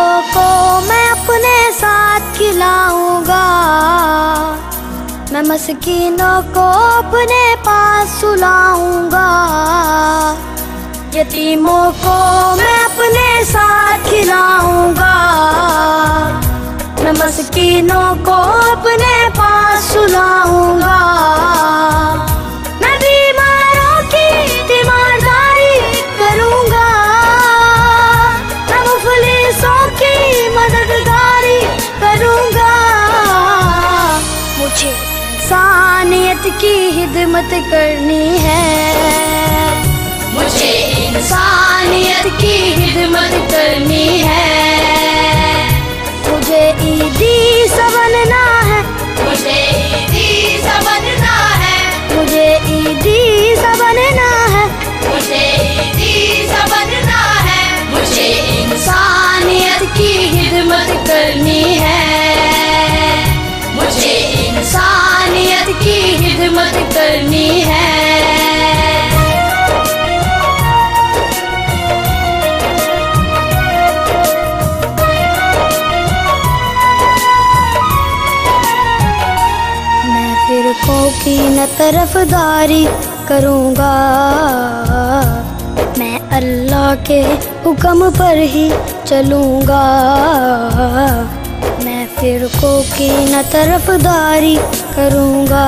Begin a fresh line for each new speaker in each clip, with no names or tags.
गरीबों को मैं अपने साथ खिलाऊंगा, मैं मस्कीनों को अपने पास सुलाऊंगा। यतीमों को मैं अपने साथ खिलाऊंगा, मैं मस्कीनों को अपने पास सुलाऊंगा। मैं बीमारों की तीमारदारी करूंगा, मैं मुफलिसों की मददगारी करूंगा। मुझे इंसानियत की खिदमत करनी है, मुझे इंसानियत की खिदमत करनी है। मुझे ईदी सा बनना है, मुझे ईदी सा बनना है, मुझे ईदी सा बनना है, मुझे ईदी सा बनना है। मुझे इंसानियत की खिदमत करनी है, मुझे इंसानियत की खिदमत करनी है। फिरकों की न तरफदारी करूँगा, मैं अल्लाह के हुक्म पर ही चलूँगा। मैं फिरकों की न तरफदारी करूँगा,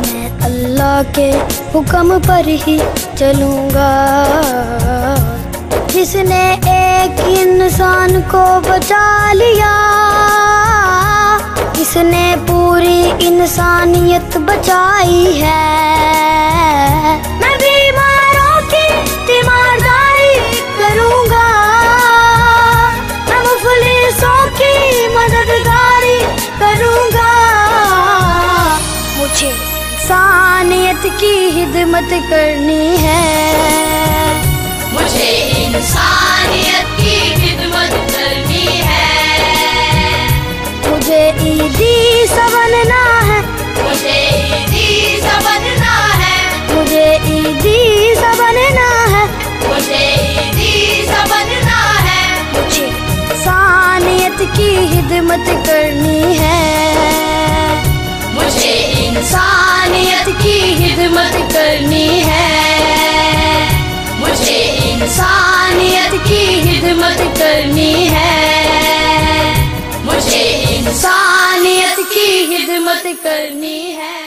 मैं अल्लाह के हुक्म पर ही चलूँगा। जिसने एक इंसान को बचा लिया, जिसने पूरी इंसानियत बचाई है। मैं बीमारों की तीमारदारी करूँगा, मैं मुफलिसों की मददगारी करूँगा। मुझे इंसानियत की खिदमत करनी है, मुझे इंसानियत की खिदमत करनी है। मुझे ईदी सा बनना है, मुझे ईदी सा बनना है, मुझे ईदी सा बनना है, मुझे ईदी सा बनना है। मुझे इंसानियत की खिदमत करनी है, मुझे इंसानियत की खिदमत करनी है। मुझे इंसानियत की खिदमत करनी है, मुझे इंसानियत की खिदमत करनी है।